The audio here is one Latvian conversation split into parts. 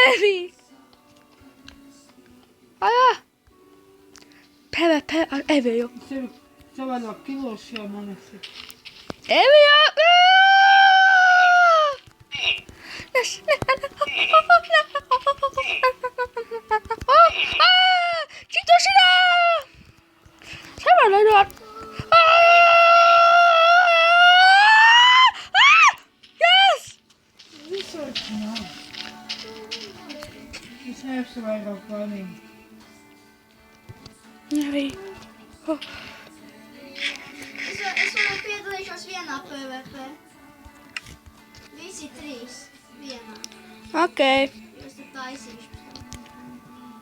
Evī! Ajā! PvP ar Eviju. Sevi savādāk kilos jau man esi. Evijā! Čitošanā! Savādāk! Yes! Visu nav. Es neesmu vairāk vainīgi. Evija. Es vēl piedalīšos vienā PvP. Visi 3 vienā. Ok. Es te taisīšu pēc tam.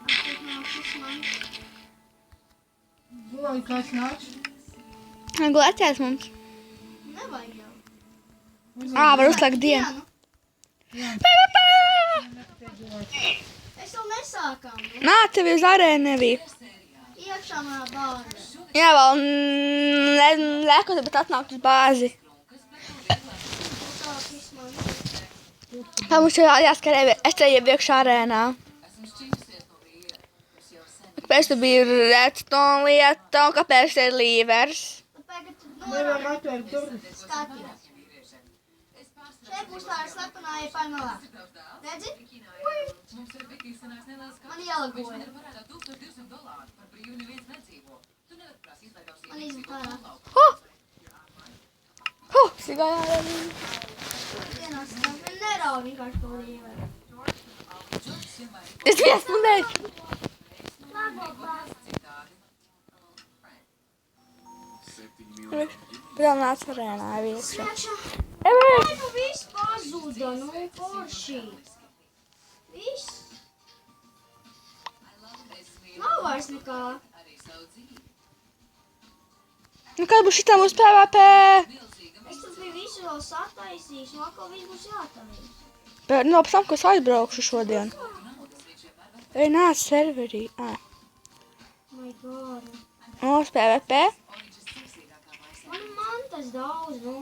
Atpūt nāks man. Vai kāds nāks? Glācēs mums. Nevajag jau. Var uzslēgt dienu. PvP! Es vēl nesākām. Nāc tev uz arēnu, Evija. Iekšā manā bāzē. Jā, vēl lekot, bet atnākt uz bāzi. Sāk viss man. Tā mums jau jāskar es te iebiekšu arēnā. Kāpēc tu biji redstone lieta un kāpēc te ir līvers? Tagad Nevar norādi atvērt durvis. skaties. Šeit būs tā slepenā iepaņmalā. Redzi? Man ielagoja. Man izmet ārā. Sigājā arēnā. Vienās man nerauj vienkārši to līveri. Es viens mundēju. Vēl nāc arēnā, Evija. Iekšā. Evija! Ai, nu viss pazuda, nu forši. Viss. Nav vairs nekā. Nu, kad būs šitā mūsu PvP? Es tur biju visu vēl sataisījis, un atkal viss būs jātaisa. Bet no pēc tam, ko es aizbraukšu šodien. Ej, nāc serverī. My God. Mūsu PvP. Man tas daudz, nu.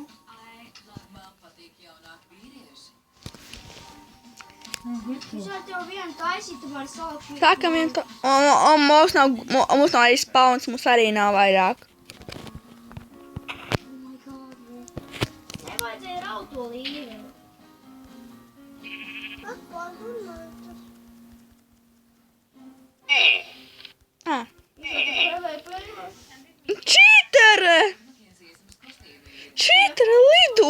Es ar tev vienu taisīt, tu vari sākt. Sākam vien to. Un mums nav arī spawns, mums arī nav vairāk. Oh my God, nu. Nevajadzēja raut to līveri. Čītere! Čītere lido!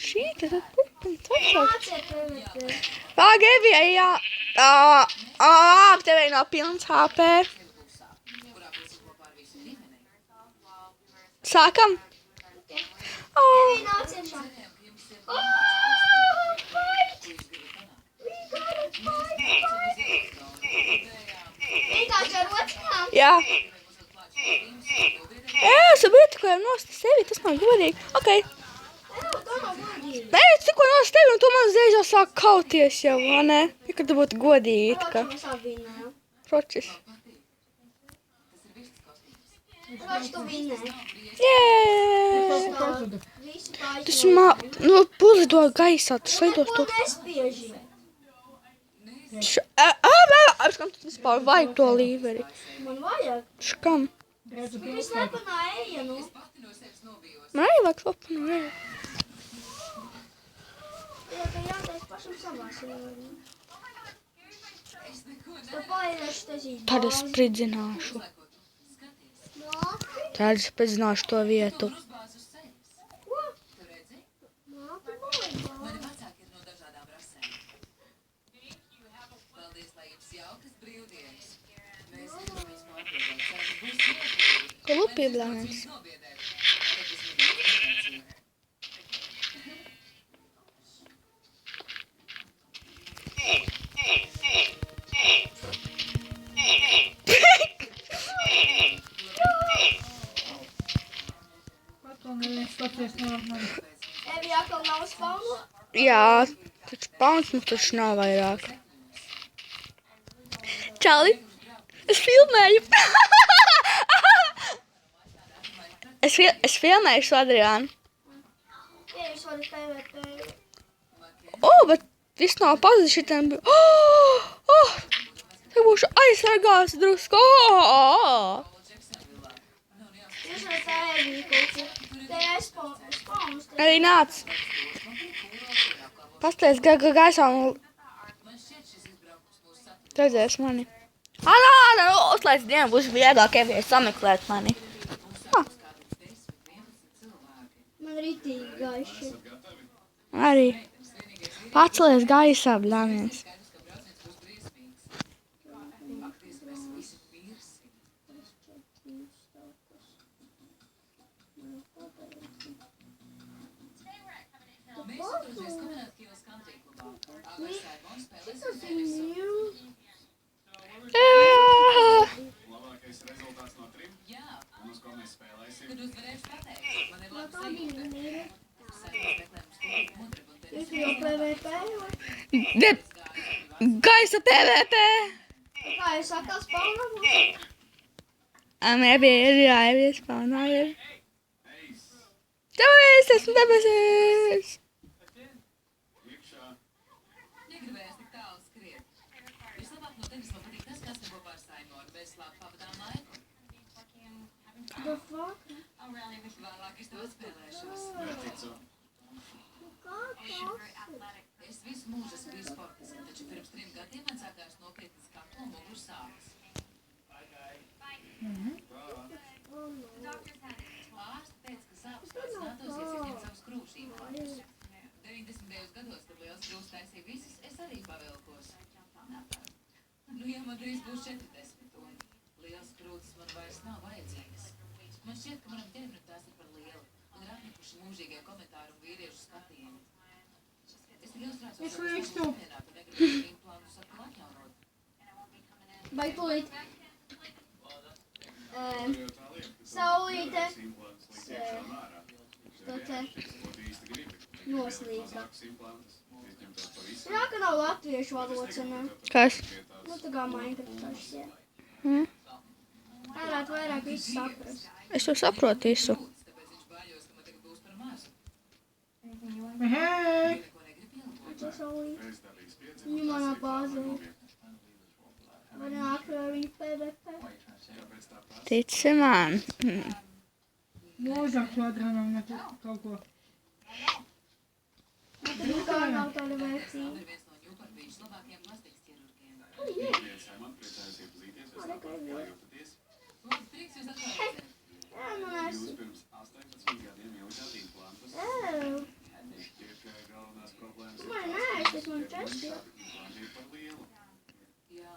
Čītere turpina Māciet PvP. Pag, Evija, jā. Tev nav pilns HP. Sākam? Evī, nāc iekšā. Vienkārši ar rocinām. Jā. Es ietekojam nost sevi, tas nav godīgi. Ok. To nav godīgi. Nē, es tikko nost tevi, un tu man uzreiz jau sāk kauties jau, vai ne? Kad tu būtu godīgi, it kā. Mēs abi vinnējām. Pročis. Roči, tu vinnēji. Jē! Pazuda. Visu taisīt. Tas nu, pulido gaisā, tu šleidos to. Ko nespieži? Apskam, tu vispār vajag to līveri. Man vajag. Škam. Redzu, Tu slepenā eja, nu. Man arī vajag slapanu, jā. Jā, ka jātais pašam savās ievarī. Tu paiešu te zīt. Tad es spridzināšu. Māti, Tad es spridzināšu to vietu. ko? Māti, vajag. Ko lupī, blēnens? Atkal neviens skaties nav man. Evi atkal nav spawnu? Jā, taču pauns mums taču nav vairāk. Čali, es filmēju. Es filmēju šo Adriānu. Jā, jūs varat PvP. O, bet viss nav pazudis šitam. Te būšu aizsargās drusku. Tiešām tā ir kaut kas. Te aizspaunas. Arī nāc. Pasties gaisā un redzēs mani. Anā, uzlaic dienu, būs vieglāk ievies sameklēt mani. Man ritīgi gaiši. Arī. Pacelies gaisā, bļāmies. Labākais rezultāts no 3. Un uz ko mēs spēlēsim? Jūs jau PVP vai? Gaisa PVP. Kā jūs atkal spaunam? Jā, spaunā ir. Tev es esmu debesīs. Iekšā. Negribējās tik tālu skriet. Vislabāk no tevis man patīk tas, kas te kopā ar Saimoru. Mēs labāk pavadām laiku. The fuck? Vēlāk es tev atspēlēšos. Neticu. Kā tas? Es visu mūžu esmu bijis sportiski, taču pirms 3 gadiem man sākās nopietnas kakla un muguras sāpes. Ārsti teica, ka sāpes pācinātos, ja es izņemtu savus krūšu implantus. 90. gados, kad liels krūsts taisīja visas, es arī pavilkos. Nu, ja man drīz būs 40 un liels krūtis man vairs nav vajadzīgas. Man šķiet, ka manam ķermenim tās ir par lielu un ir apnikuši mūžīgie komentāri un vīriešu skatieni. Es tik uztraucos, Es līkstu. ka negribu implantus atkal atjaunot. Vai tūlīt? Tā lieta, ka Saulīte. implants likt iekšā un ārā. To te Ko tu īsti gribi? noslīta. Mazākus implantus, izņemtos pavisam. Jā, ka nav latviešu valodas, ne? Kas? Nu, tā kā Minecraft, jā. Varētu vairāk visu saprast. Es to saprotu visu. Tāpēc viņš bāļos, ka man tagad būs par mazu. Hei! Neko negrib ielot. Tas saulīte. Pēcdabīgs piedzimums. Viņa manā bāzē. Var nākt ar viņu PVP. Kāpēc tā prasa? Tici man. Mūžāk šodranam ne kaut ko. Tur kā nav tāda vērtība. Ir viens no Ņūparvīču labākajiem plastikas ķirurgiem. Priecāji man, priecājos iepazīties. Es saprotu, kā jūtaties. Lūdzu, prieks jūs atkal redzēt. Jā, man Jūs esmu. pirms 18 gadiem ielikāt implantus. Šķiet, ka galvenās problēmas Man nē, es esmu 4. implanti ir par lielu. Jā.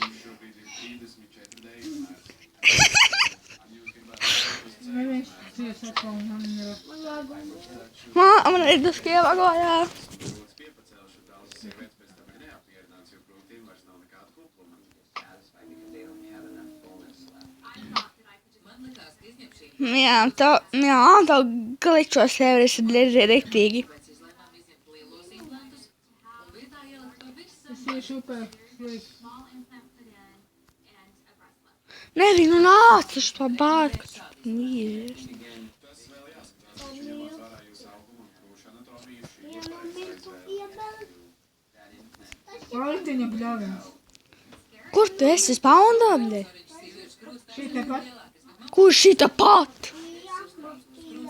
Jums šobrīd ir 34 dēļinājums. Jūs gribētu Neviens cies atkal man ir. Man laguma. Man ir drusku ievagojā. Lūdzu piepacelšu, daudzas sievietes pēc tam ir neapmierināts, jo krūtīm vairs nav nekāda kupluma. Man likās, ka izņem šī Jā, tā gličo sevis ir riktīgi. pēc izlēmām izņemt lielos implantus un vietā ielikt to visu. Es ir super sliks. Nevien, nu nāc uz to bārku. Mīļies. Tas vēl jāskatās, taču ņemot vērā jūsu augumu un krūšu anatomiju, šī Ja ir man būtu iebērt. Valtiņa bļavins. Kur tu esi spaundabļi? Šī tepat. Kur šī tā pat?